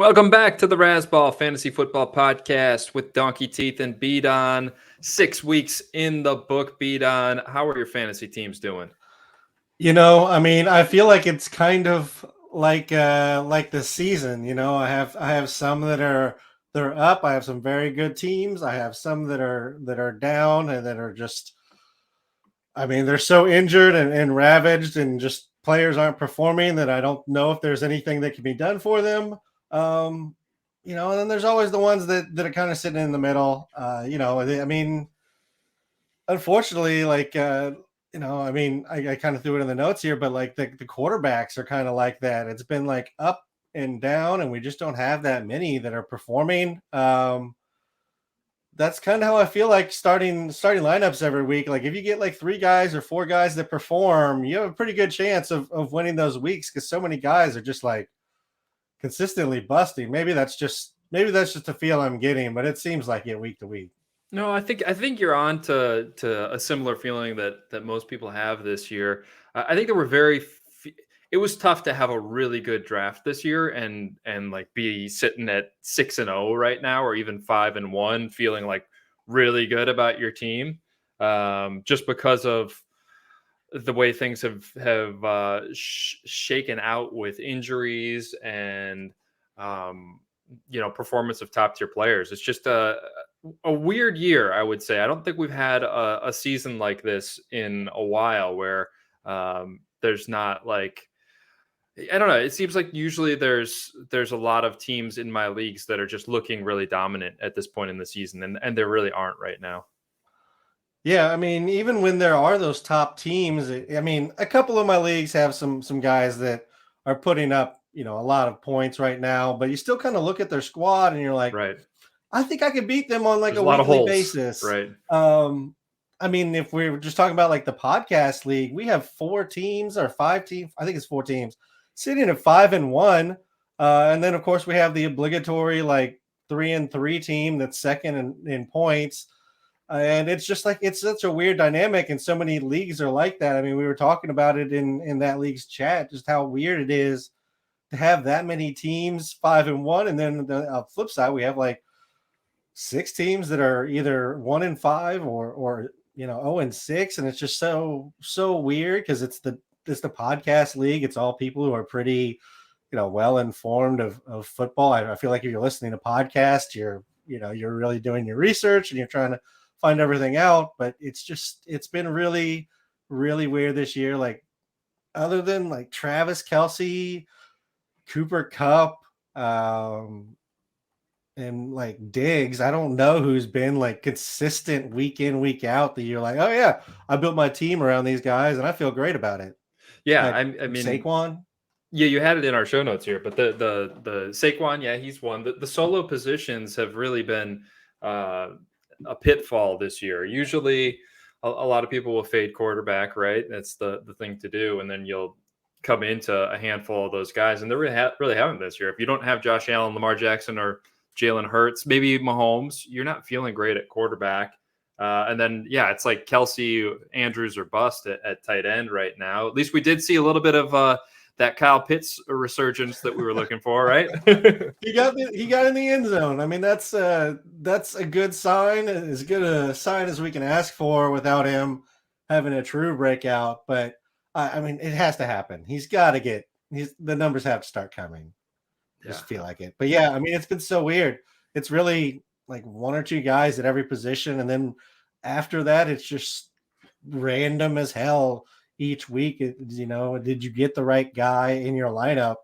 Welcome back to the Razzball Fantasy Football Podcast with Donkey Teeth and Beat On. 6 weeks in the book, Beat On. How are your fantasy teams doing? I feel like it's kind of like the season. I have some that are up. I have some very good teams. I have some that are down and that are just. I mean, they're so injured and ravaged, and just players aren't performing that I don't know if there's anything that can be done for them. And then there's always the ones that are kind of sitting in the middle. Unfortunately, I kind of threw it in the notes here, but like the quarterbacks are kind of like that. It's been like up and down, and we just don't have that many that are performing. That's kind of how I feel like starting lineups every week. Like if you get like 3 guys or 4 guys that perform, you have a pretty good chance of winning those weeks, because so many guys are just like consistently busting. Maybe that's just the feel I'm getting, but it seems like it week to week. No, I think you're on to a similar feeling that most people have this year. I think there were it was tough to have a really good draft this year and like be sitting at 6-0 right now, or even 5-1, feeling like really good about your team, just because of the way things have shaken out with injuries and performance of top tier players. It's just a weird year, I would say. I don't think we've had a season like this in a while, where there's not like, I don't know. It seems like usually there's a lot of teams in my leagues that are just looking really dominant at this point in the season, and there really aren't right now. Yeah, I mean, even when there are those top teams, a couple of my leagues have some guys that are putting up, a lot of points right now, but you still kind of look at their squad and you're like, Right. I think I could beat them on like There's a a lot of weekly holes. basis. Right. If we were just talking about like the podcast league, we have 4 teams or 5 teams. I think it's 4 teams sitting at 5-1. And then of course we have the obligatory like 3-3 team that's second in points. And it's just like, it's such a weird dynamic, and so many leagues are like that. I mean, we were talking about it in that league's chat, just how weird it is to have that many teams 5-1. And then the flip side, we have like 6 teams that are either 1-5 or 0-6. And it's just so weird, because it's the podcast league. It's all people who are pretty, well informed of football. I feel like if you're listening to podcasts, you're really doing your research and you're trying to find everything out. But it's been really, really weird this year. Like, other than like Travis Kelce, Cooper Kupp, and like Diggs, I don't know who's been like consistent week in, week out that you're like, oh yeah, I built my team around these guys and I feel great about it. Yeah, Like I mean, Saquon. yeah, you had it in our show notes here, but the Saquon, yeah, he's one. The solo positions have really been a pitfall this year. Usually, a lot of people will fade quarterback, right? That's the thing to do, and then you'll come into a handful of those guys, and they really haven't this year. If you don't have Josh Allen, Lamar Jackson, or Jalen Hurts, maybe Mahomes, you're not feeling great at quarterback. And then, yeah, it's like Kelsey, Andrews, or bust at tight end right now. At least we did see a little bit of that Kyle Pitts resurgence that we were looking for, right? He got in the end zone. I mean, that's a good sign, as good a sign as we can ask for without him having a true breakout. But I mean, it has to happen. He's got to get. The numbers have to start coming. Just feel like it. But yeah, I mean, it's been so weird. It's really like 1 or 2 guys at every position, and then after that, it's just random as hell each week. Did you get the right guy in your lineup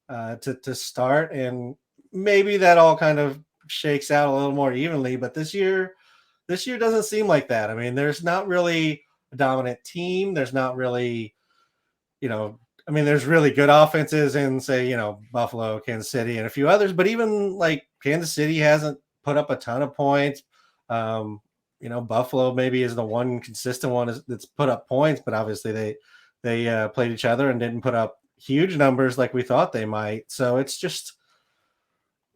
to start? And maybe that all kind of shakes out a little more evenly. But this year doesn't seem like that. I mean, there's not really a dominant team. There's not really, there's really good offenses in, say, Buffalo, Kansas City, and a few others. But even like Kansas City hasn't put up a ton of points. Buffalo maybe is the one consistent one that's put up points, but obviously they played each other and didn't put up huge numbers like we thought they might. So it's just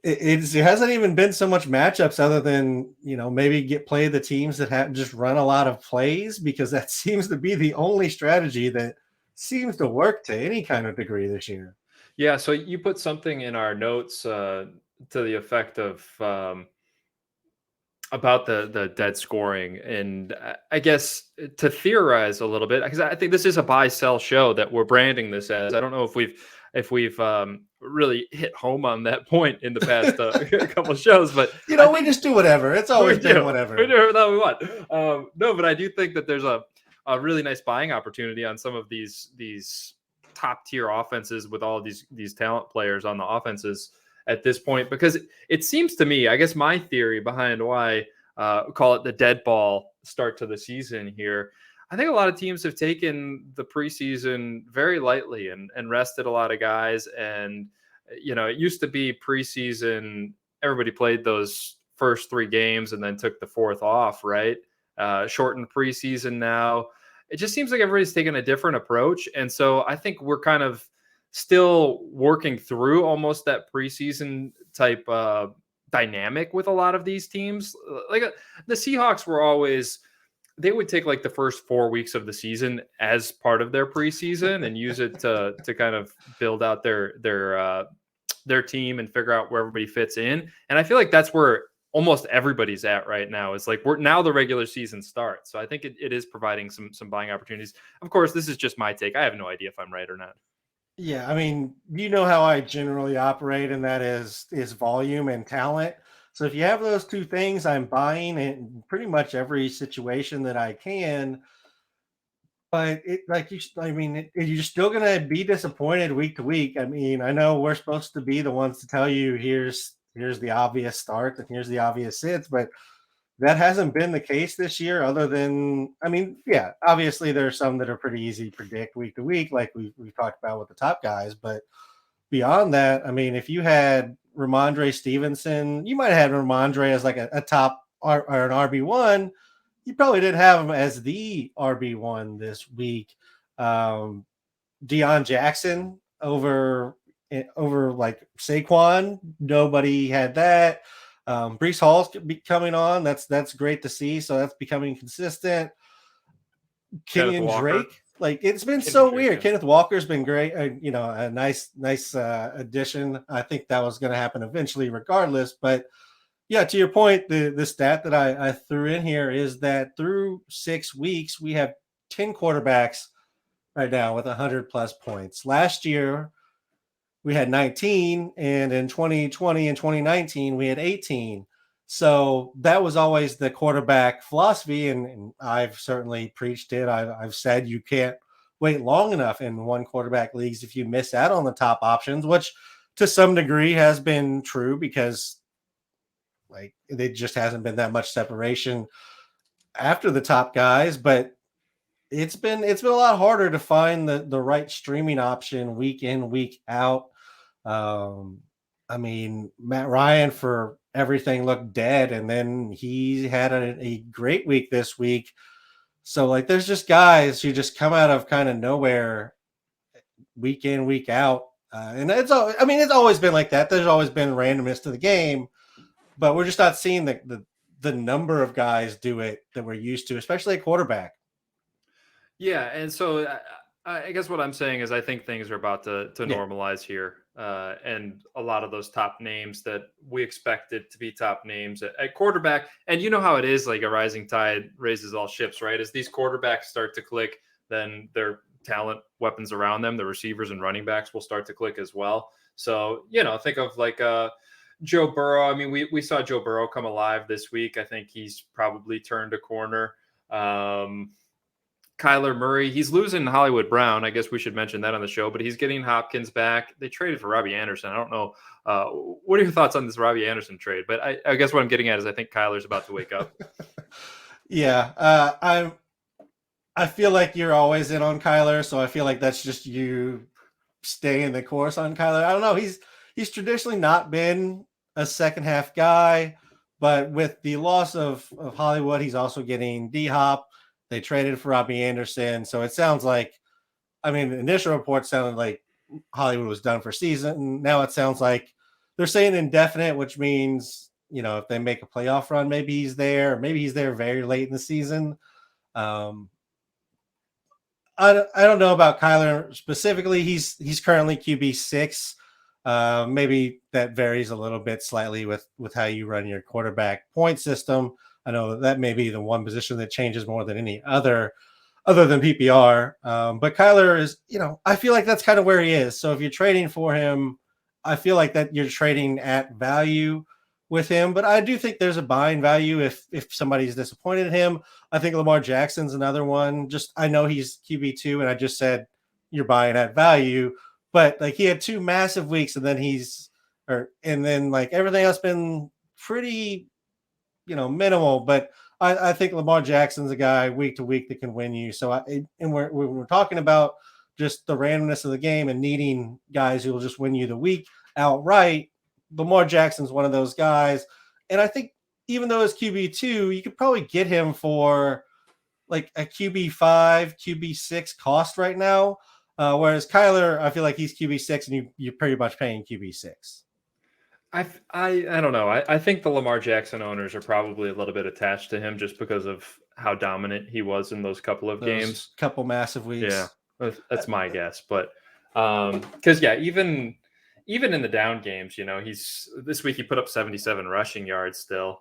it hasn't even been so much matchups, other than maybe play the teams that have just run a lot of plays, because that seems to be the only strategy that seems to work to any kind of degree this year. Yeah, so you put something in our notes to the effect of about the dead scoring, and I guess to theorize a little bit, because I think this is a buy sell show that we're branding this as. I don't know if we've really hit home on that point in the past couple of shows, but I We think just do whatever. It's always been we whatever. do whatever we want. No, but I do think that there's a really nice buying opportunity on some of these top tier offenses with all of these talent players on the offenses at this point, because it seems to me, I guess my theory behind why call it the dead ball start to the season here, I think a lot of teams have taken the preseason very lightly and rested a lot of guys. And it used to be preseason, everybody played those first 3 games and then took the fourth off, right? Shortened preseason now. It just seems like everybody's taking a different approach. And so I think we're kind of still working through almost that preseason type dynamic with a lot of these teams. Like the Seahawks were always, they would take like the first 4 weeks of the season as part of their preseason and use it to kind of build out their team and figure out where everybody fits in. And I feel like that's where almost everybody's at right now. It's like we're now the regular season starts. So I think it is providing some buying opportunities. Of course, this is just my take. I have no idea if I'm right or not. Yeah, I mean, you know how I generally operate, and that is volume and talent. So if you have those two things, I'm buying in pretty much every situation that I can. But you're still gonna be disappointed week to week. I mean, I know we're supposed to be the ones to tell you here's the obvious start and here's the obvious sits, but that hasn't been the case this year. Other than, I mean, yeah, obviously there are some that are pretty easy to predict week to week, like we've talked about with the top guys. But beyond that, I mean, if you had Ramondre Stevenson, you might have had Ramondre as like a top or an RB1. You probably didn't have him as the RB1 this week. Um, Deion Jackson over like Saquon. Nobody had that. Brees Hall's coming on. That's great to see. So that's becoming consistent. Kenneth Kenyon Walker. Drake, like it's been Kenyon so Drake, weird. yeah. Kenneth Walker's been great. A nice addition. I think that was going to happen eventually, regardless. But yeah, to your point, the stat that I threw in here is that through 6 weeks, we have 10 quarterbacks right now with 100 plus points. Last year, we had 19, and in 2020 and 2019, we had 18. So that was always the quarterback philosophy, and I've certainly preached it. I've said you can't wait long enough in one quarterback leagues if you miss out on the top options, which to some degree has been true because like there just hasn't been that much separation after the top guys. But it's been a lot harder to find the right streaming option week in, week out. Um, I mean, Matt Ryan for everything looked dead, and then he had a great week this week. So like, there's just guys who just come out of kind of nowhere week in, week out, and I mean, it's always been like that. There's always been randomness to the game, but we're just not seeing the number of guys do it that we're used to, especially at quarterback. Yeah, and so I guess what I'm saying is I think things are about to Yeah. normalize here, and a lot of those top names that we expected to be top names at quarterback, and you know how it is, like a rising tide raises all ships, right? As these quarterbacks start to click, then their talent weapons around them, the receivers and running backs will start to click as well. So think of like Joe Burrow. I mean, we saw Joe Burrow come alive this week. I think he's probably turned a corner. Kyler Murray, he's losing Hollywood Brown. I guess we should mention that on the show, but he's getting Hopkins back. They traded for Robbie Anderson. I don't know. What are your thoughts on this Robbie Anderson trade? But I guess what I'm getting at is I think Kyler's about to wake up. Yeah, I feel like you're always in on Kyler, so I feel like that's just you staying the course on Kyler. I don't know. He's traditionally not been a second half guy, but with the loss of Hollywood, he's also getting D Hop. They traded for Robbie Anderson, so it sounds like, I mean, the initial report sounded like Hollywood was done for season. Now it sounds like they're saying indefinite, which means if they make a playoff run, maybe he's there. Maybe he's there very late in the season. Um, I don't know about Kyler specifically. He's currently QB6. Maybe that varies a little bit slightly with how you run your quarterback point system. I know that may be the one position that changes more than any other than PPR. But Kyler is, I feel like that's kind of where he is. So if you're trading for him, I feel like that you're trading at value with him. But I do think there's a buying value if somebody's disappointed in him. I think Lamar Jackson's another one. Just I know he's QB2, and I just said you're buying at value. But like he had 2 massive weeks, and then like everything else been pretty, minimal. But I think Lamar Jackson's a guy week to week that can win you. So we're talking about just the randomness of the game and needing guys who will just win you the week outright. Lamar Jackson's one of those guys. And I think even though it's QB2, you could probably get him for like a QB5, QB6 cost right now. Whereas Kyler, I feel like he's QB6 and you're pretty much paying QB6. I don't know. I think the Lamar Jackson owners are probably a little bit attached to him just because of how dominant he was in those couple of games. Couple massive weeks. Yeah, that's my guess. But because even in the down games, this week he put up 77 rushing yards still.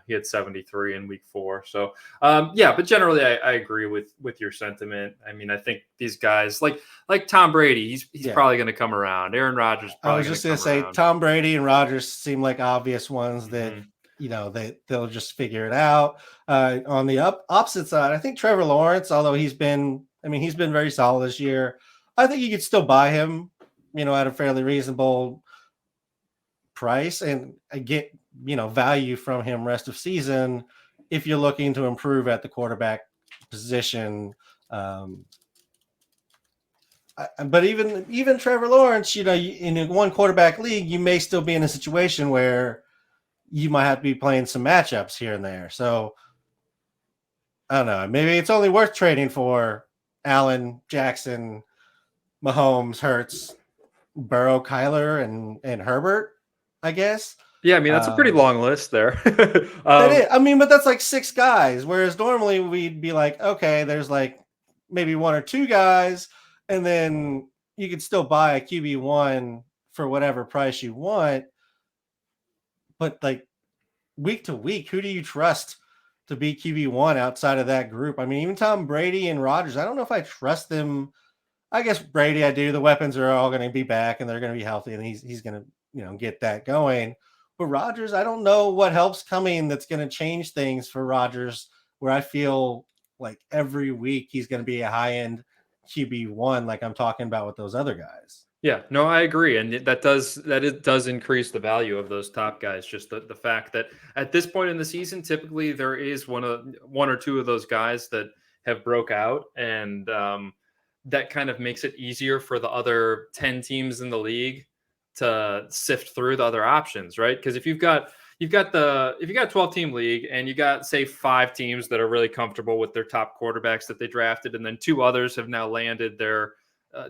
He had 73 in week 4. So but generally I agree with your sentiment. I mean, I think these guys like Tom Brady, he's probably going to come around. Aaron Rodgers. I was just going to say Tom Brady and Rodgers seem like obvious ones that they'll just figure it out. On the opposite side, I think Trevor Lawrence, although he's been very solid this year, I think you could still buy him, at a fairly reasonable price and get, value from him rest of season if you're looking to improve at the quarterback position. But even Trevor Lawrence, in a one quarterback league, you may still be in a situation where you might have to be playing some matchups here and there. So I don't know. Maybe it's only worth trading for Allen, Jackson, Mahomes, Hurts, Burrow, Kyler, and Herbert, I guess. Yeah, I mean, that's a pretty long list there. That is. I mean, but that's like 6 guys, whereas normally we'd be like, okay, there's like maybe 1 or 2 guys, and then you could still buy a QB1 for whatever price you want. But like week to week, who do you trust to be QB1 outside of that group? I mean, even Tom Brady and Rodgers, I don't know if I trust them. I guess Brady, I do. The weapons are all going to be back and they're going to be healthy, and he's going to, get that going. But Rodgers, I don't know what help's coming that's going to change things for Rodgers, where I feel like every week he's going to be a high-end QB1 like I'm talking about with those other guys. Yeah, no, I agree. And it does increase the value of those top guys. Just the fact that at this point in the season, typically there is one or two of those guys that have broke out, and that kind of makes it easier for the other 10 teams in the league to sift through the other options, right? Because if you've got a 12-team league and you got, say, 5 teams that are really comfortable with their top quarterbacks that they drafted, and then 2 others have now landed their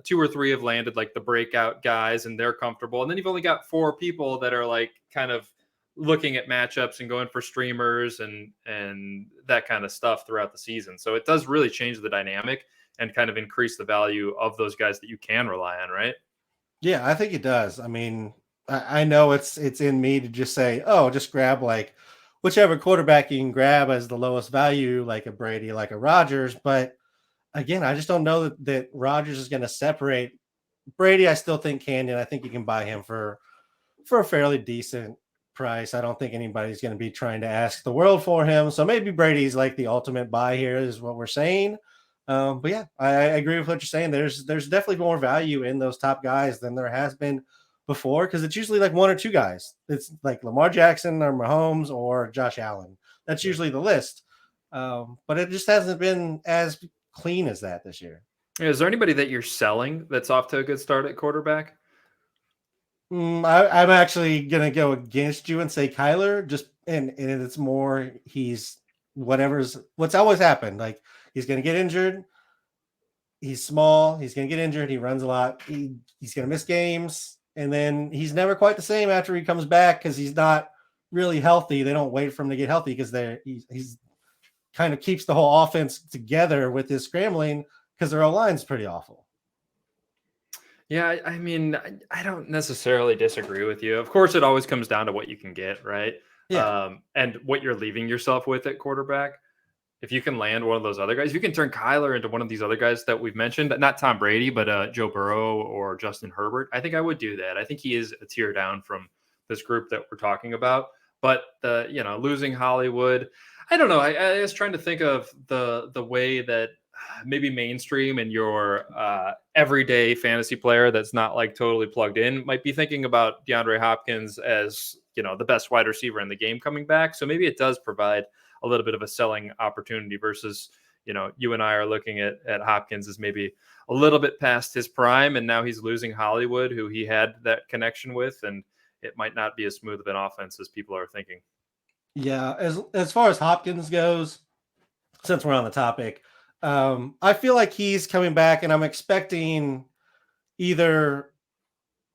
2 or 3 have landed like the breakout guys and they're comfortable, and then you've only got 4 people that are like kind of looking at matchups and going for streamers and that kind of stuff throughout the season. So it does really change the dynamic and kind of increase the value of those guys that you can rely on, right? Yeah, I think it does. I mean, I know it's in me to just say, oh, just grab like whichever quarterback you can grab as the lowest value, like a Brady, like a Rodgers. But again, I just don't know that Rodgers is going to separate. Brady, I still think can, and I think you can buy him for a fairly decent price. I don't think anybody's going to be trying to ask the world for him. So maybe Brady's like the ultimate buy here is what we're saying. But yeah, I agree with what you're saying. There's definitely more value in those top guys than there has been before, because it's usually like 1 or 2 guys. It's like Lamar Jackson or Mahomes or Josh Allen. That's usually the list. But it just hasn't been as clean as that this year. Is there anybody that you're selling that's off to a good start at quarterback? I'm actually gonna go against you and say Kyler. And it's more he's what's always happened. Like he's gonna get injured. He's small. He's gonna get injured. He runs a lot. He's gonna miss games, and then he's never quite the same after he comes back because he's not really healthy. They don't wait for him to get healthy because he's kind of keeps the whole offense together with his scrambling. because their O-line's pretty awful. Yeah, I mean, I don't necessarily disagree with you. Of course, it always comes down to what you can get, right? Yeah. And what you're leaving yourself with at quarterback. If you can land one of those other guys, you can turn Kyler into one of these other guys that we've mentioned, not Tom Brady, but Joe Burrow or Justin Herbert. I think I would do that. I think he is a tier down from this group that we're talking about. But losing Hollywood, I don't know. I was trying to think of the way that maybe mainstream and your everyday fantasy player that's not like totally plugged in might be thinking about DeAndre Hopkins as the best wide receiver in the game coming back. So maybe it does provide a little bit of a selling opportunity versus you and I are looking at Hopkins as maybe a little bit past his prime, and now he's losing Hollywood, who he had that connection with, and it might not be as smooth of an offense as people are thinking. Yeah, as far as Hopkins goes, since we're on the topic, I feel like he's coming back, and I'm expecting either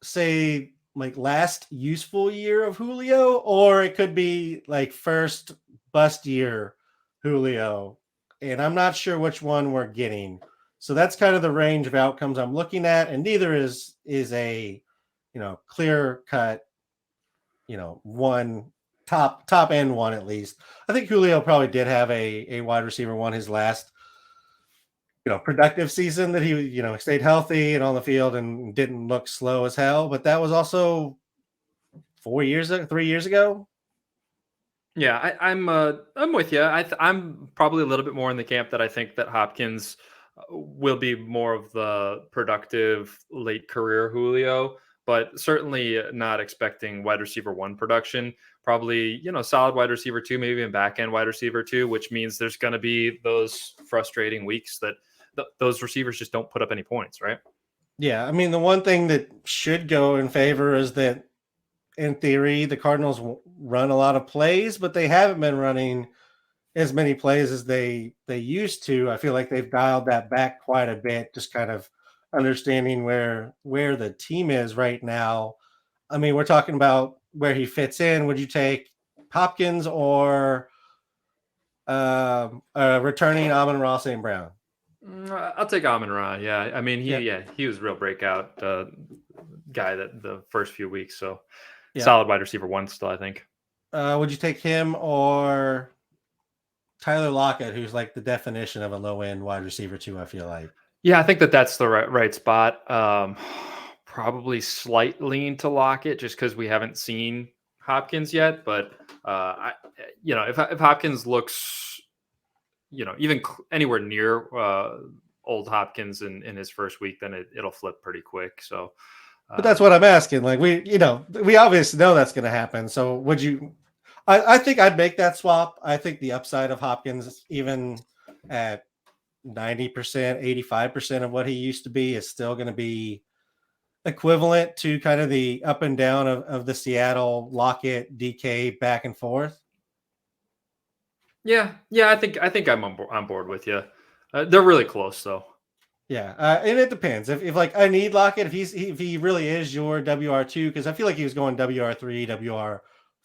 say like last useful year of Julio, or it could be like first bust year Julio, and I'm not sure which one we're getting. So that's kind of the range of outcomes I'm looking at, and neither is a clear cut one top end one at least. I think Julio probably did have a wide receiver one his last productive season that he stayed healthy and on the field and didn't look slow as hell. But that was also 3 years ago. Yeah, I'm with you. I'm probably a little bit more in the camp that I think that Hopkins will be more of the productive late career Julio, but certainly not expecting wide receiver one production. Probably solid wide receiver two, maybe even back end wide receiver two, which means there's going to be those frustrating weeks that those receivers just don't put up any points, right? Yeah, I mean the one thing that should go in favor is that in theory the Cardinals run a lot of plays, but they haven't been running as many plays as they used to. I feel like they've dialed that back quite a bit, just kind of understanding where the team is right now. I mean, we're talking about where he fits in. Would you take Hopkins or returning Amon-Ra St. Brown? I'll take Amon Ra. Yeah, I mean Yeah, he was a real breakout guy that the first few weeks. So yeah. solid wide receiver one still, I think. Would you take him or Tyler Lockett, who's like the definition of a low end wide receiver too? I feel like. Yeah, I think that's the right spot. Probably slight lean to Lockett just because we haven't seen Hopkins yet. But if Hopkins looks, even anywhere near old Hopkins in his first week, then it'll flip pretty quick. So, But that's what I'm asking. Like we obviously know that's going to happen. So would you? I think I'd make that swap. I think the upside of Hopkins, even at 90%, 85% of what he used to be, is still going to be equivalent to kind of the up and down of the Seattle Lockett DK back and forth. yeah, I think I'm on board with you. They're really close though. Yeah, and it depends. If like I need Lockett, if he really is your WR2, because I feel like he was going WR3,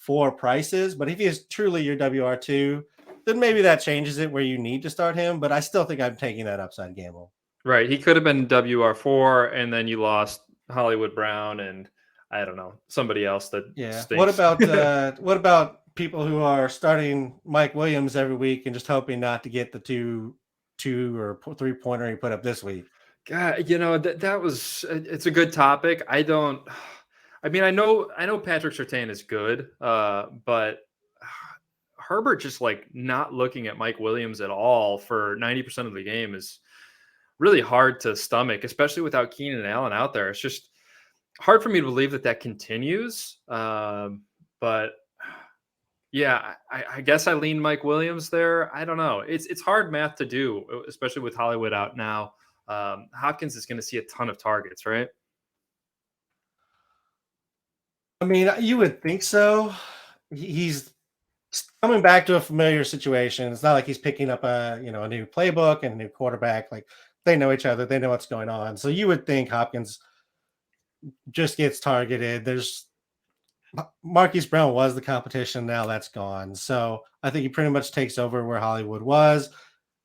WR4 prices, but if he is truly your WR2, then maybe that changes it where you need to start him. But I still think I'm taking that upside gamble. Right. He could have been WR4, and then you lost Hollywood Brown and I don't know, somebody else that Yeah. stinks. What about people who are starting Mike Williams every week and just hoping not to get the two or 3-pointer he put up this week? God, that was it's a good topic. I mean, I know Patrick Surtain is good, but Herbert just like not looking at Mike Williams at all for 90% of the game is really hard to stomach, especially without Keenan Allen out there. It's just hard for me to believe that continues. But yeah, I guess I lean Mike Williams there. I don't know. It's hard math to do, especially with Hollywood out now. Hopkins is going to see a ton of targets, right? I mean, you would think so. He's coming back to a familiar situation. It's not like he's picking up a new playbook and a new quarterback. Like they know each other, they know what's going on. So you would think Hopkins just gets targeted. There's Marquise Brown was the competition. Now that's gone. So I think he pretty much takes over where Hollywood was.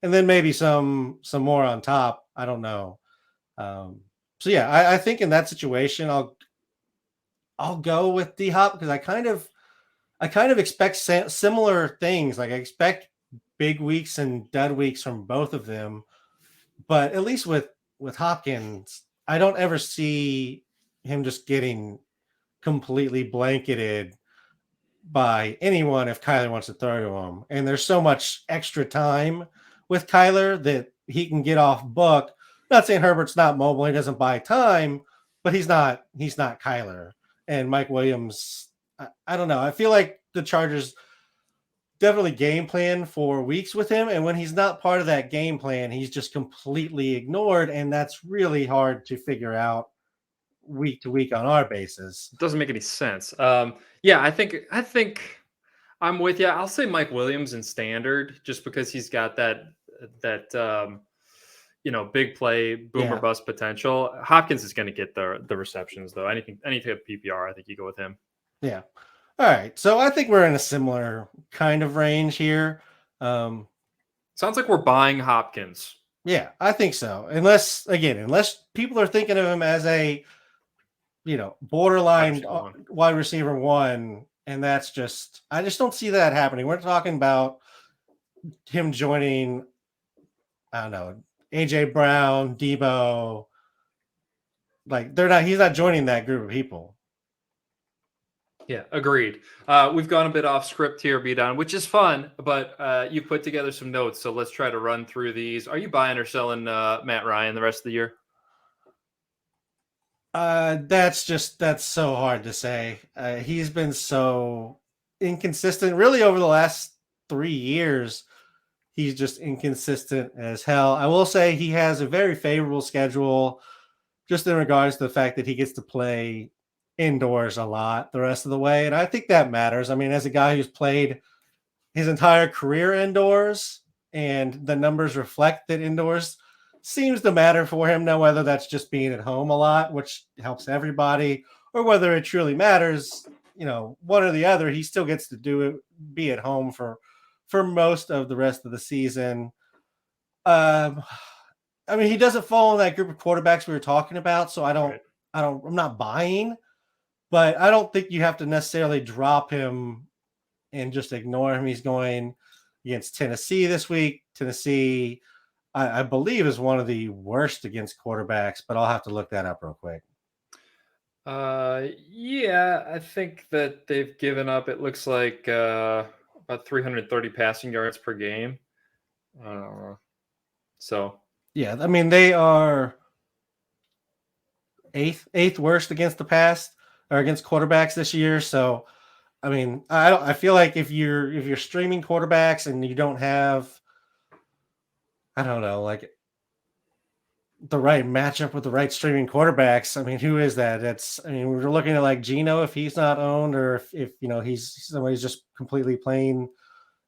and then maybe some more on top. I don't know. So yeah, I think in that situation, I'll go with D Hop because I kind of expect similar things. Like I expect big weeks and dud weeks from both of them, but at least with Hopkins, I don't ever see him just getting completely blanketed by anyone if Kyler wants to throw to him. And there's so much extra time with Kyler that he can get off book. Not saying Herbert's not mobile, he doesn't buy time, but he's not Kyler. And Mike Williams, I don't know. I feel like the Chargers definitely game plan for weeks with him. And when he's not part of that game plan, he's just completely ignored. And that's really hard to figure out week to week on our basis. It doesn't make any sense. Yeah, I think I'm with you. I'll say Mike Williams in standard just because he's got that big play boomer Yeah. bust potential. Hopkins is going to get the receptions though. Any type of PPR, I think you go with him. Yeah. All right. So I think we're in a similar kind of range here. Um, Sounds like we're buying Hopkins. yeah, I think so. Unless people are thinking of him as a, borderline wide receiver one, and I just don't see that happening. We're talking about him joining, I don't know, AJ Brown, Debo. Like he's not joining that group of people. Yeah, agreed. We've gone a bit off script here, B-Don, which is fun, but you put together some notes, so let's try to run through these. Are you buying or selling Matt Ryan the rest of the year? That's so hard to say. He's been so inconsistent, really, over the last 3 years. He's just inconsistent as hell. I will say he has a very favorable schedule, just in regards to the fact that he gets to play indoors a lot the rest of the way, and I think that matters. I mean, as a guy who's played his entire career indoors, and the numbers reflect that indoors seems to matter for him. Now, whether that's just being at home a lot, which helps everybody, or whether it truly matters, one or the other, he still gets to do it, be at home for most of the rest of the season. I mean, he doesn't fall in that group of quarterbacks we were talking about, so I'm not buying, but I don't think you have to necessarily drop him and just ignore him. He's going against Tennessee this week. Tennessee, I believe, is one of the worst against quarterbacks, but I'll have to look that up real quick. Yeah, I think that they've given up, it looks like about 330 passing yards per game. So yeah, I mean, they are eighth worst against the pass or against quarterbacks this year. So, I mean, I feel like if you're streaming quarterbacks and you don't have, I don't know, like the right matchup with the right streaming quarterbacks. I mean, who is that? We're looking at like Geno if he's not owned, or if he's somebody's just completely playing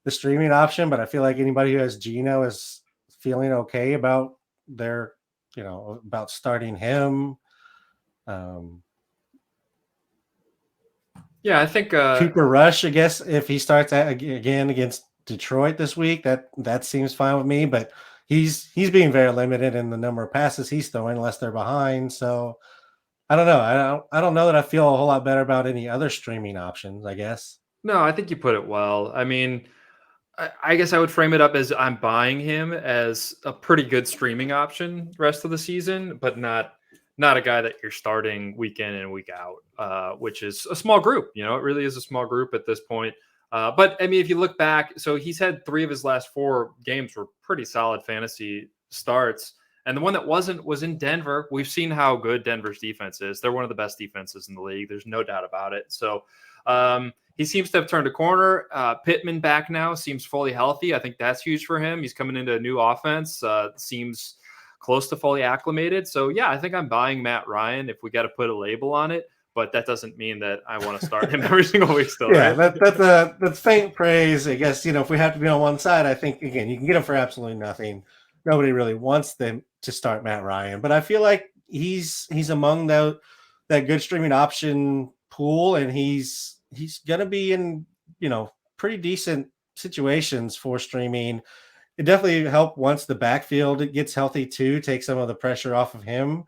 the streaming option. But I feel like anybody who has Geno is feeling okay about about starting him. yeah, I think Cooper Rush, I guess, if he starts again against Detroit this week, that seems fine with me. But he's being very limited in the number of passes he's throwing, unless they're behind. So I don't know. I don't know that I feel a whole lot better about any other streaming options, I guess. no, I think you put it well. I mean, I guess I would frame it up as I'm buying him as a pretty good streaming option rest of the season, but not a guy that you're starting week in and week out, which is a small group. It really is a small group at this point. But I mean, if you look back, so he's had 3 of his last 4 games were pretty solid fantasy starts. And the one that wasn't was in Denver. We've seen how good Denver's defense is. They're one of the best defenses in the league. There's no doubt about it. So he seems to have turned a corner. Pittman back now, seems fully healthy. I think that's huge for him. He's coming into a new offense. Seems close to fully acclimated. So yeah, I think I'm buying Matt Ryan if we got to put a label on it. But that doesn't mean that I want to start him every single week still. Yeah, right? that's faint praise. I guess, if we have to be on one side, I think, again, you can get him for absolutely nothing. Nobody really wants them to start Matt Ryan. But I feel like he's among that good streaming option pool, and he's going to be in, pretty decent situations for streaming. it definitely helped once the backfield gets healthy too, take some of the pressure off of him.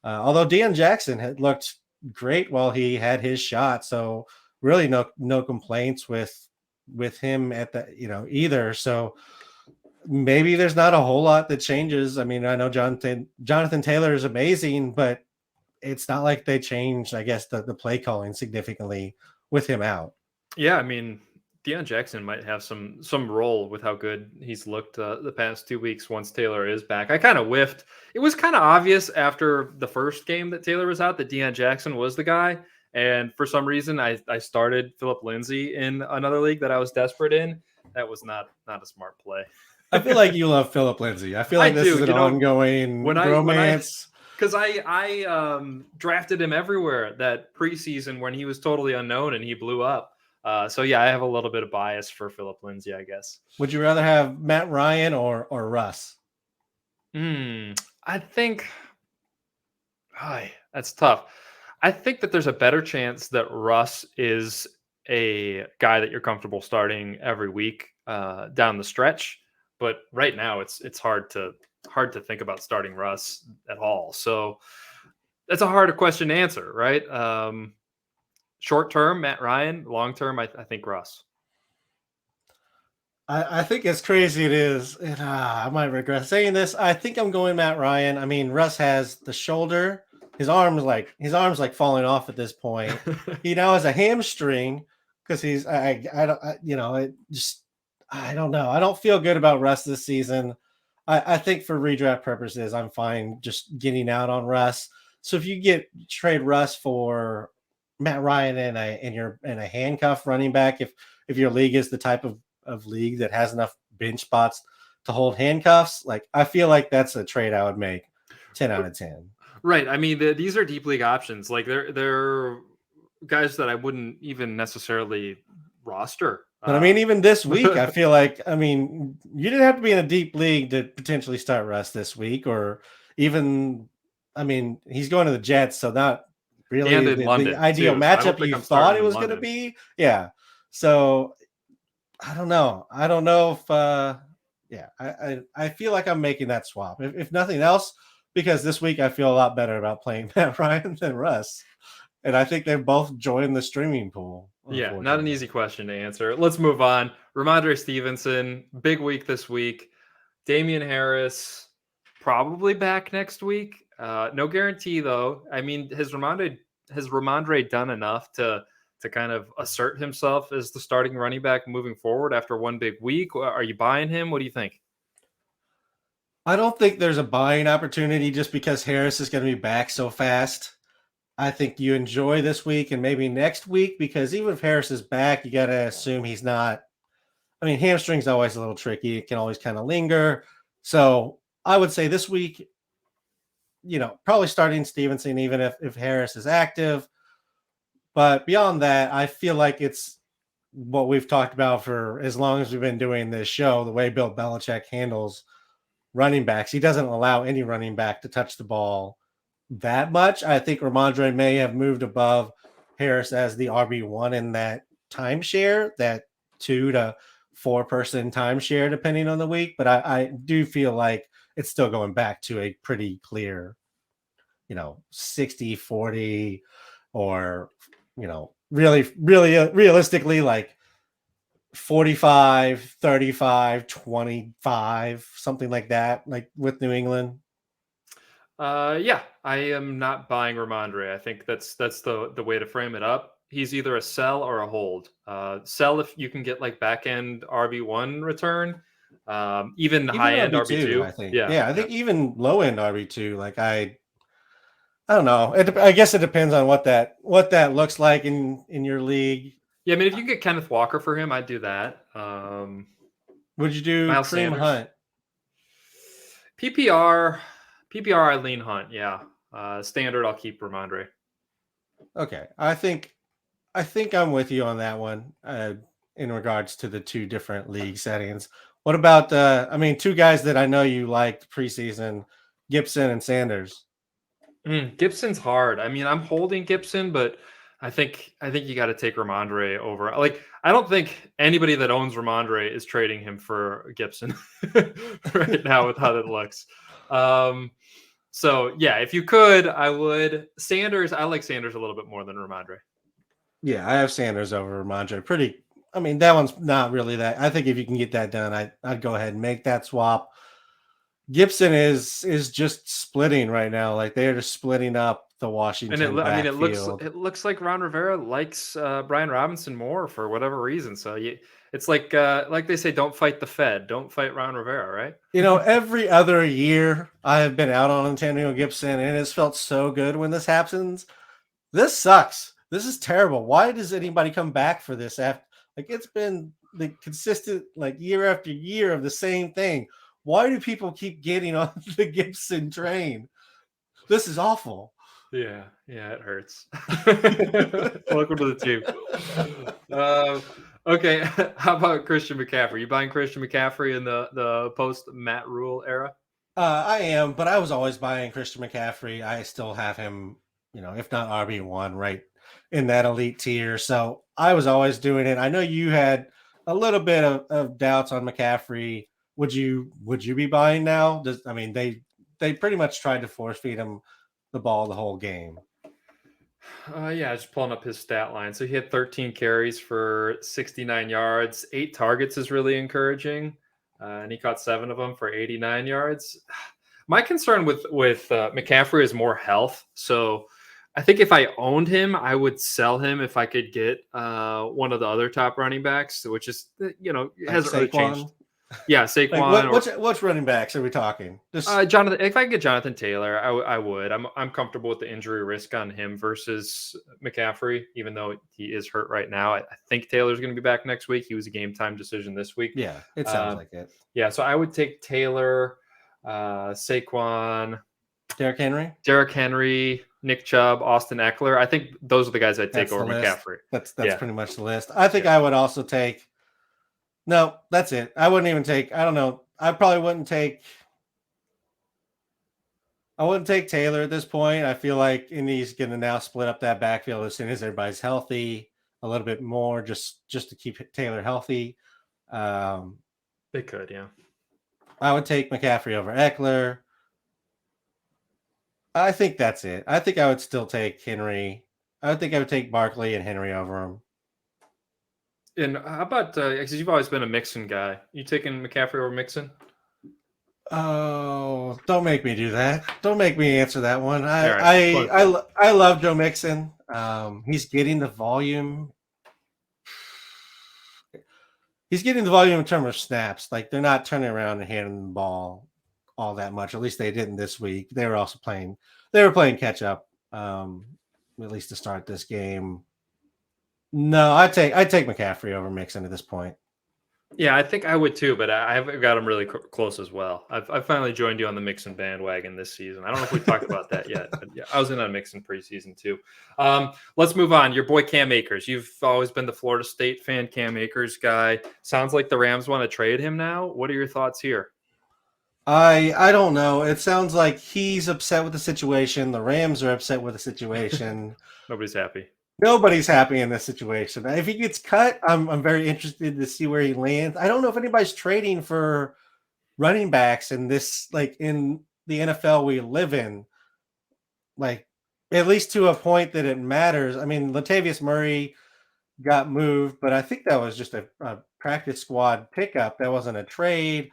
Although Deion Jackson had looked great while he had his shot, so really no complaints with him at the either. So maybe there's not a whole lot that changes. I mean, I know Jonathan Taylor is amazing, but it's not like they changed, I guess, the play calling significantly with him out. Yeah, I mean, Deion Jackson might have some role with how good he's looked the past 2 weeks once Taylor is back. I kind of whiffed. It was kind of obvious after the first game that Taylor was out that Deion Jackson was the guy. And for some reason, I started Philip Lindsay in another league that I was desperate in. That was not a smart play. I feel like you love Philip Lindsay. I feel like this is an ongoing romance. Because I drafted him everywhere that preseason when he was totally unknown and he blew up. So yeah, I have a little bit of bias for Philip Lindsay, I guess. Would you rather have Matt Ryan or Russ? I think that's tough. I think that there's a better chance that Russ is a guy that you're comfortable starting every week down the stretch. But right now, it's hard to think about starting Russ at all. So that's a hard question to answer, right? Short term, Matt Ryan. Long term, I think Russ. I think as crazy it is, and I might regret saying this. I think I'm going Matt Ryan. I mean, Russ has the shoulder. His arm's like falling off at this point. He now has a hamstring because he's I don't know. I don't feel good about Russ this season. I think for redraft purposes, I'm fine just getting out on Russ. So if you trade Russ for Matt Ryan and a handcuff running back, if your league is the type of league that has enough bench spots to hold handcuffs, like I feel like that's a trade I would make 10 out of 10. Right. I mean, these are deep league options. Like they're guys that I wouldn't even necessarily roster. But I mean, even this week, I feel like, I mean, you didn't have to be in a deep league to potentially start Russ this week, or even, I mean, he's going to the Jets, so not really the ideal matchup you thought it was going to be. Yeah. So I don't know. I don't know if, I feel like I'm making that swap. If nothing else, because this week I feel a lot better about playing Matt Ryan than Russ. And I think they've both joined the streaming pool. Yeah, not an easy question to answer. Let's move on. Ramondre Stevenson, big week this week. Damian Harris, probably back next week. No guarantee, though. I mean, has Ramondre done enough to kind of assert himself as the starting running back moving forward after one big week? Are you buying him? What do you think? I don't think there's a buying opportunity just because Harris is going to be back so fast. I think you enjoy this week and maybe next week, because even if Harris is back, you got to assume he's not. I mean, hamstring's always a little tricky. It can always kind of linger. So I would say this week, probably starting Stevenson, even if Harris is active. But beyond that, I feel like it's what we've talked about for as long as we've been doing this show, the way Bill Belichick handles running backs. He doesn't allow any running back to touch the ball that much. I think Ramondre may have moved above Harris as the RB1 in that timeshare, that 2 to 4 person timeshare, depending on the week. But I do feel like it's still going back to a pretty clear, 60-40, or, really realistically, like 45-35, 25, something like that, like with New England. Yeah, I am not buying Ramondre. I think that's the way to frame it up. He's either a sell or a hold. Sell if you can get like back end RB1 return, even high end RB2. I think. Yeah, I think even low end RB2. Like I don't know. I guess it depends on what that looks like in your league. Yeah, I mean, if you can get Kenneth Walker for him, I'd do that. Would you do Kareem Hunt? PPR, I lean Hunt. Yeah. Standard, I'll keep Ramondre. Okay, I think I'm with you on that one. In regards to the two different league settings, what about two guys that I know you liked preseason, Gibson and Sanders? Gibson's hard. I mean, I'm holding Gibson, but I think you got to take Ramondre over. Like, I don't think anybody that owns Ramondre is trading him for Gibson right now with how that looks. So yeah, if you could, I would. Sanders, I like Sanders a little bit more than Ramondre. Yeah, I have Sanders over Ramondre. Pretty. I mean, that one's not really that. I think if you can get that done, I'd go ahead and make that swap. Gibson is just splitting right now. Like they are just splitting up the And Washington I mean, backfield. it looks like Ron Rivera likes Brian Robinson more for whatever reason. So it's like they say, don't fight the Fed, don't fight Ron Rivera, right? Every other year I have been out on Antonio Gibson, and it's felt so good when this happens. This sucks. This is terrible. Why does anybody come back for this? After like it's been the consistent like year after year of the same thing. Why do people keep getting on the Gibson train? This is awful. Yeah, it hurts. Welcome to the team. Okay, how about Christian McCaffrey? You buying Christian McCaffrey in the post Matt Rule era? I am, but I was always buying Christian McCaffrey. I still have him, if not RB1, right in that elite tier. So I was always doing it. I know you had a little bit of doubts on McCaffrey. Would you be buying now? They pretty much tried to force feed him the ball the whole game. Yeah, just pulling up his stat line. So he had 13 carries for 69 yards. 8 targets is really encouraging, and he caught 7 of them for 89 yards. My concern with McCaffrey is more health. So I think if I owned him, I would sell him if I could get one of the other top running backs, which is Like hasn't really changed. Yeah, Like Saquon. what's running backs are we talking? Just Jonathan, if I could get Jonathan Taylor, I would. I'm comfortable with the injury risk on him versus McCaffrey, even though he is hurt right now. I think Taylor's going to be back next week. He was a game time decision this week. yeah, it sounds like it. Yeah, so I would take Taylor, Saquon, Derrick Henry, Nick Chubb, Austin Eckler. I think those are the guys I'd take over McCaffrey. That's pretty much the list. I think I would also take. No, that's it. I wouldn't even take. I don't know. I probably wouldn't take. I wouldn't take Taylor at this point. I feel like Indy's going to now split up that backfield as soon as everybody's healthy a little bit more, just to keep Taylor healthy. They could, yeah. I would take McCaffrey over Eckler. I think that's it. I think I would still take Henry. I think I would take Barkley and Henry over him. And how about because you've always been a Mixon guy? You taking McCaffrey over Mixon? Oh, don't make me do that. Don't make me answer that one. Right. I love Joe Mixon. He's getting the volume. He's getting the volume in terms of snaps. Like they're not turning around and handing the ball all that much. At least they didn't this week. They were also playing. They were playing catch up. At least to start this game. No, I take McCaffrey over Mixon at this point. Yeah, I think I would too, but I've got him really close as well. I've finally joined you on the Mixon bandwagon this season. I don't know if we talked about that yet, but yeah, I was in on Mixon preseason too. Let's move on. Your boy Cam Akers. You've always been the Florida State fan, Cam Akers guy. Sounds like the Rams want to trade him now. What are your thoughts here? I don't know. It sounds like he's upset with the situation. The Rams are upset with the situation. Nobody's happy. Nobody's happy in this situation. If he gets cut, I'm very interested to see where he lands. I don't know if anybody's trading for running backs in this, like in the NFL we live in, like at least to a point that it matters. I mean, Latavius Murray got moved, but I think that was just a practice squad pickup. That wasn't a trade.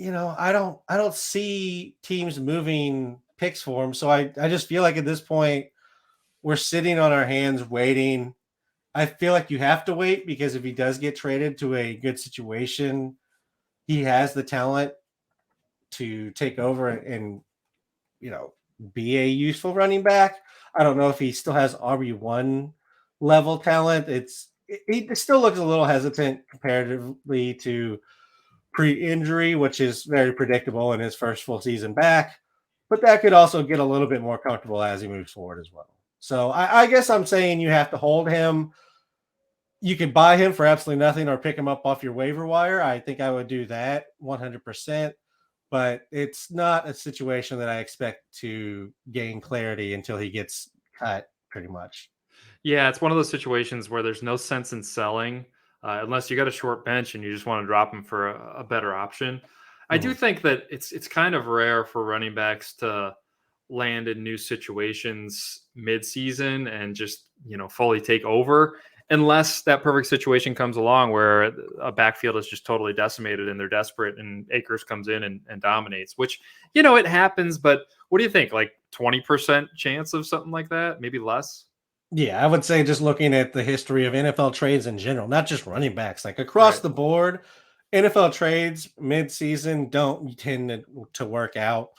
I don't see teams moving picks for him. So I just feel like at this point we're sitting on our hands waiting. I feel like you have to wait because if he does get traded to a good situation, he has the talent to take over and be a useful running back. I don't know if he still has RB1 level talent. He still looks a little hesitant comparatively to pre-injury, which is very predictable in his first full season back. But that could also get a little bit more comfortable as he moves forward as well. So I guess I'm saying you have to hold him. You can buy him for absolutely nothing or pick him up off your waiver wire. I think I would do that 100%. But it's not a situation that I expect to gain clarity until he gets cut, pretty much. Yeah, it's one of those situations where there's no sense in selling unless you got a short bench and you just want to drop him for a better option. I do Mhm. think that it's kind of rare for running backs to land in new situations mid-season and just fully take over, unless that perfect situation comes along where a backfield is just totally decimated and they're desperate and Akers comes in and dominates, which it happens. But what do you think? Like 20% chance of something like that, maybe less? Yeah, I would say just looking at the history of NFL trades in general, not just running backs, like across Right. the board, NFL trades mid-season don't tend to work out.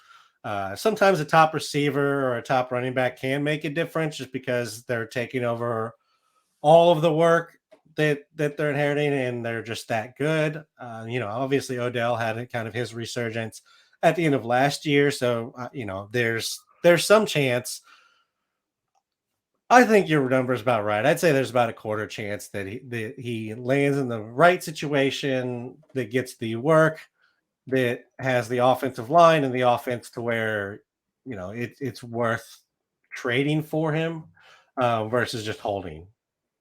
Sometimes a top receiver or a top running back can make a difference just because they're taking over all of the work that they're inheriting, and they're just that good. Obviously Odell had kind of his resurgence at the end of last year, so there's some chance. I think your number is about right. I'd say there's about a quarter chance that he lands in the right situation that gets the work, that has the offensive line and the offense to where it's worth trading for him versus just holding.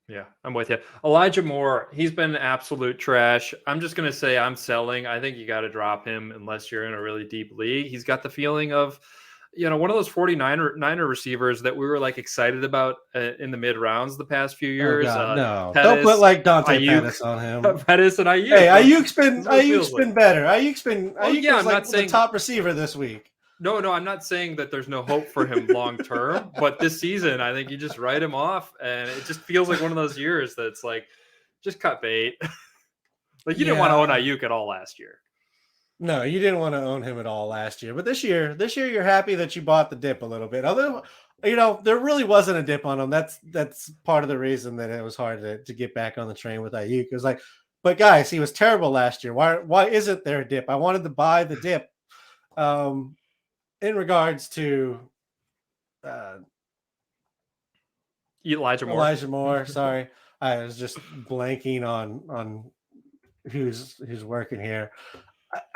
Yeah, I'm with you. Elijah Moore, he's been absolute trash. I'm just going to say I'm selling. I think you got to drop him unless you're in a really deep league. He's got the feeling of, one of those 49er receivers that we were like excited about in the mid rounds the past few Oh years. God, no! Don't put Pettis, like Dante Ayuk, Pettis on him. Pettis and Hey, Ayuk. Ayuk's This is what it feels like. been better. Ayuk's been Oh Ayuk yeah, was I'm like not the saying top receiver this week. no, I'm not saying that there's no hope for him long term, but this season, I think you just write him off, and it just feels like one of those years that's like, just cut bait. Like you didn't want to own Yeah, Ayuk at all last year. no, you didn't want to own him at all last year, but this year you're happy that you bought the dip a little bit. Although, there really wasn't a dip on him. That's part of the reason that it was hard to get back on the train with Ayuk. It was like, but guys, he was terrible last year. Why isn't there a dip? I wanted to buy the dip. Um, in regards to uh, Elijah Moore. Elijah Moore, sorry, I was just blanking on who's working here.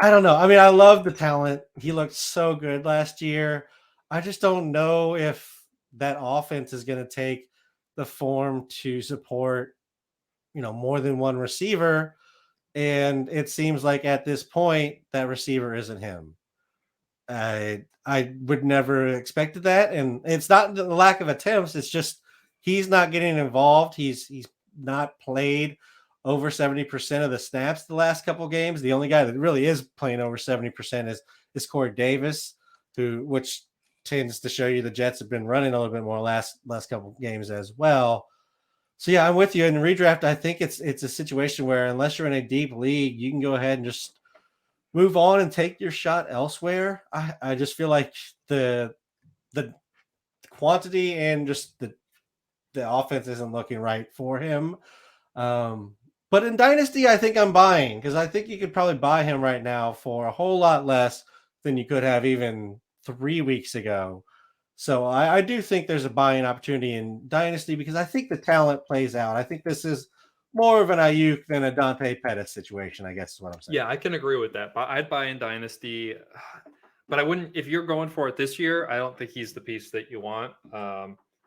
I don't know. I mean, I love the talent. He looked so good last year. I just don't know if that offense is going to take the form to support, more than one receiver. And it seems like at this point, that receiver isn't him. I would never expected that, and it's not the lack of attempts. It's just he's not getting involved. He's not played over 70% of the snaps the last couple games. The only guy that really is playing over 70% is Corey Davis, which tends to show you the Jets have been running a little bit more last couple games as well. So yeah, I'm with you. In redraft, I think it's a situation where unless you're in a deep league, you can go ahead and just move on and take your shot elsewhere. I just feel like the quantity and just the offense isn't looking right for him. But in Dynasty, I think I'm buying because I think you could probably buy him right now for a whole lot less than you could have even 3 weeks ago. So I do think there's a buying opportunity in Dynasty because I think the talent plays out. I think this is more of an Ayuk than a Dante Pettis situation, I guess is what I'm saying. Yeah, I can agree with that. But I'd buy in Dynasty, but I wouldn't if you're going for it this year. I don't think he's the piece that you want.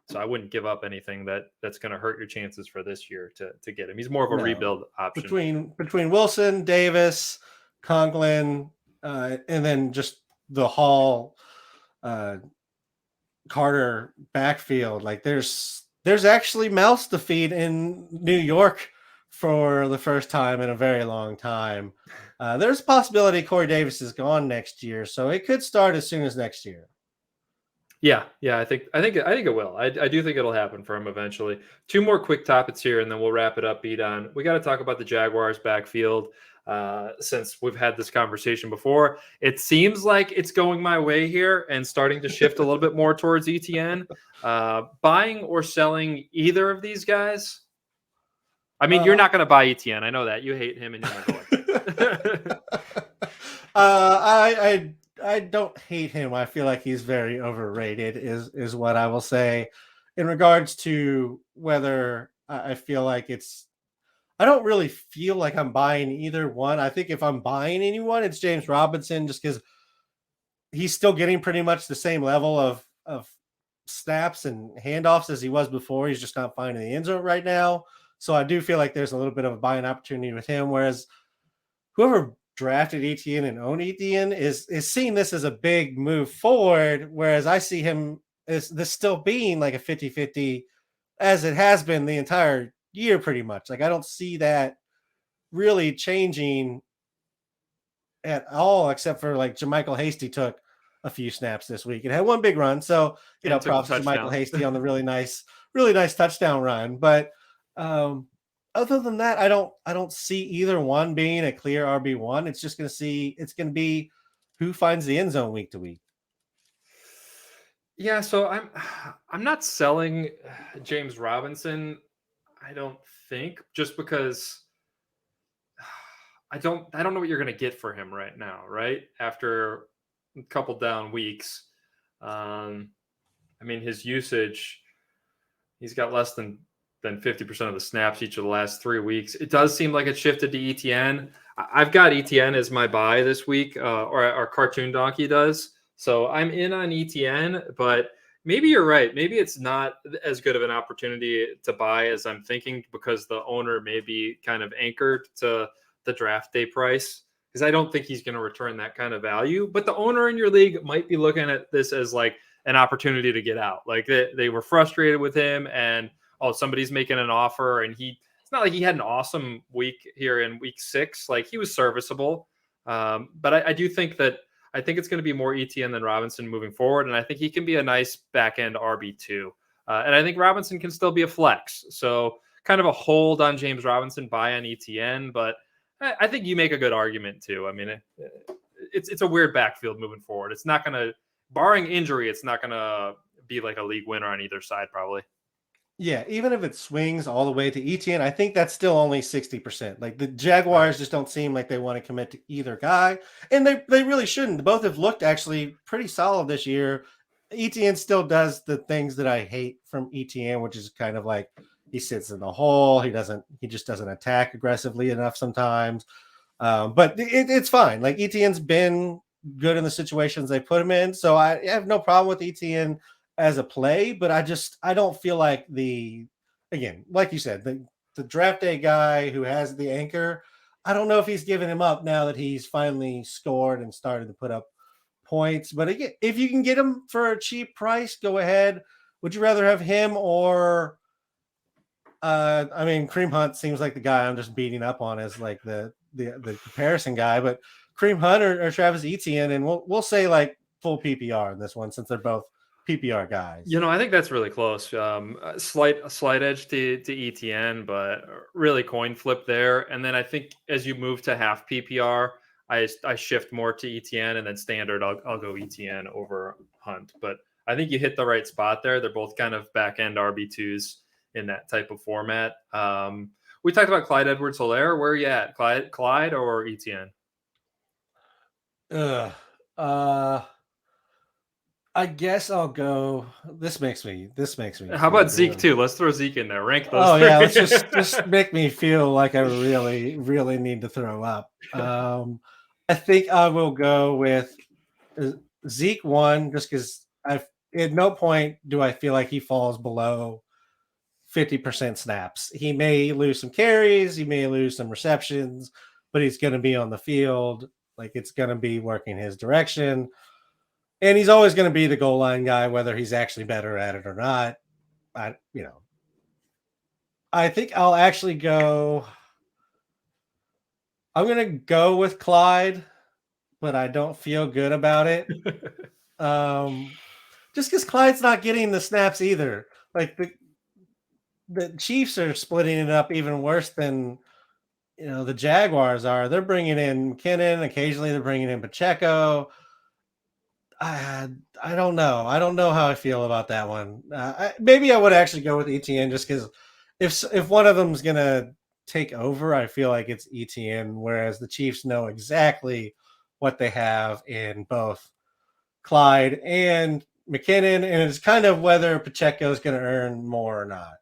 So I wouldn't give up anything that's going to hurt your chances for this year to get him. He's more of a No, rebuild option. between Wilson, Davis, Conklin, and then just the Hall, uh, Carter backfield. Like there's actually mouths to feed in New York for the first time in a very long time. There's a possibility Corey Davis is gone next year, so it could start as soon as next year. Yeah. I think it will. I do think it'll happen for him eventually. Two more quick topics here, and then we'll wrap it up. Beat on. We got to talk about the Jaguars backfield. Since we've had this conversation before, it seems like it's going my way here and starting to shift a little bit more towards Etienne. Buying or selling either of these guys? I mean, you're Uh, not going to buy Etienne. I know that you hate him and you're not going to. I don't hate him. I feel like he's very overrated. Is what I will say. In regards to whether I feel like I don't really feel like I'm buying either one. I think if I'm buying anyone, it's James Robinson, just because he's still getting pretty much the same level of snaps and handoffs as he was before. He's just not finding the end zone right now. So I do feel like there's a little bit of a buying opportunity with him. Whereas whoever drafted Etienne and owned Etienne is seeing this as a big move forward. Whereas I see him as this still being like a 50-50 as it has been the entire year pretty much. Like I don't see that really changing at all, except for like Jermichael Hasty took a few snaps this week and had one big run. So, and took the props to Jermichael touchdown. Hasty on the really nice touchdown run. But other than that, I don't see either one being a clear RB1. It's just it's gonna be who finds the end zone week to week. Yeah, so I'm not selling James Robinson. I don't think, just because I don't know what you're going to get for him right now, right? After a couple down weeks. I mean, his usage, he's got less than 50% of the snaps each of the last 3 weeks. It does seem like it shifted to Etienne. I've got Etienne as my buy this week, or our Cartoon Donkey does. So I'm in on Etienne, but maybe you're right. Maybe it's not as good of an opportunity to buy as I'm thinking, because the owner may be kind of anchored to the draft day price, because I don't think he's going to return that kind of value. But the owner in your league might be looking at this as like an opportunity to get out. Like they were frustrated with him, and somebody's making an offer, and it's not like he had an awesome week here in week 6. Like he was serviceable. But I do think that I think it's going to be more Etienne than Robinson moving forward. And I think he can be a nice back end RB2. And I think Robinson can still be a flex. So kind of a hold on James Robinson, buy on Etienne. But I think you make a good argument too. I mean, it's a weird backfield moving forward. It's not going to, barring injury, it's not going to be like a league winner on either side, probably. Yeah, even if it swings all the way to Etienne, I think that's still only 60%. Like the Jaguars just don't seem like they want to commit to either guy, and they really shouldn't. Both have looked actually pretty solid this year. Etienne still does the things that I hate from Etienne, which is kind of like he sits in the hole. He just doesn't attack aggressively enough sometimes. But it's fine. Like Etienne's been good in the situations they put him in, so I have no problem with Etienne as a play, but I don't feel like again, like you said, the draft day guy who has the anchor, I don't know if he's giving him up now that he's finally scored and started to put up points. But again, if you can get him for a cheap price, go ahead. Would you rather have him or I mean, Kareem Hunt seems like the guy I'm just beating up on as like the comparison guy, but Kareem Hunt or Travis Etienne, and we'll say like full PPR in this one since they're both PPR guys. I think that's really close. A slight edge to ETN, but really coin flip there. And then I think as you move to half PPR, I shift more to ETN, and then standard I'll go ETN over Hunt. But I think you hit the right spot there. They're both kind of back end RB2s in that type of format. We talked about Clyde Edwards-Helaire. Where are you at, Clyde or ETN? I guess I'll go. This makes me. How about Zeke too? Let's throw Zeke in there. Rank those. Oh yeah, let's just make me feel like I really need to throw up. I think I will go with Zeke 1, just because at no point do I feel like he falls below 50% snaps. He may lose some carries, he may lose some receptions, but he's going to be on the field. Like it's going to be working his direction. And he's always going to be the goal line guy, whether he's actually better at it or not. I think I'll actually go. I'm going to go with Clyde, but I don't feel good about it. Just because Clyde's not getting the snaps either. Like the Chiefs are splitting it up even worse than the Jaguars are. They're bringing in McKinnon. Occasionally they're bringing in Pacheco. I don't know. I don't know how I feel about that one. Maybe I would actually go with Etienne just because if one of them's gonna take over, I feel like it's Etienne. Whereas the Chiefs know exactly what they have in both Clyde and McKinnon, and it's kind of whether Pacheco is going to earn more or not.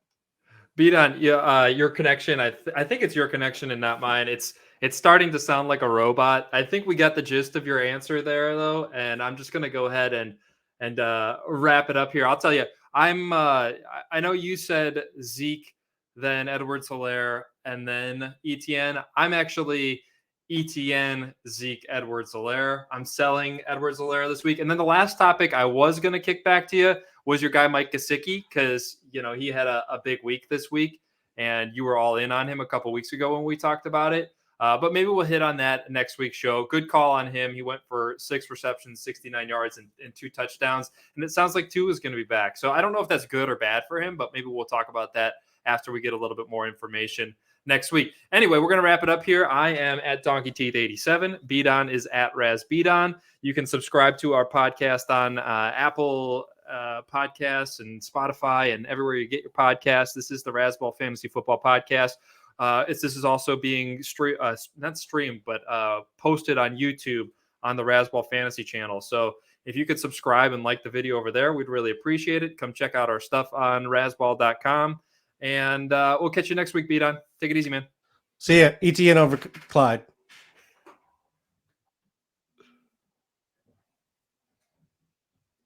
Beat on your connection. I think it's your connection and not mine. It's starting to sound like a robot. I think we got the gist of your answer there, though, and I'm just going to go ahead and and wrap it up here. I'll tell you, I know you said Zeke, then Edwards-Helaire, and then Etienne. I'm actually Etienne, Zeke, Edwards-Helaire. I'm selling Edwards-Helaire this week. And then the last topic I was going to kick back to you was your guy Mike Gesicki, because he had a big week this week, and you were all in on him a couple weeks ago when we talked about it. But maybe we'll hit on that next week's show. Good call on him. He went for 6 receptions, 69 yards, and 2 touchdowns. And it sounds like Tua is going to be back. So I don't know if that's good or bad for him, but maybe we'll talk about that after we get a little bit more information next week. Anyway, we're going to wrap it up here. I am at DonkeyTeeth87. Beadon is at RazBeadon. You can subscribe to our podcast on Apple Podcasts and Spotify and everywhere you get your podcasts. This is the Razzball Fantasy Football Podcast. This is also being not streamed, but posted on YouTube on the Razzball Fantasy channel. So if you could subscribe and like the video over there, we'd really appreciate it. Come check out our stuff on razzball.com. And we'll catch you next week, Beadon. Take it easy, man. See ya. Etienne over Clyde.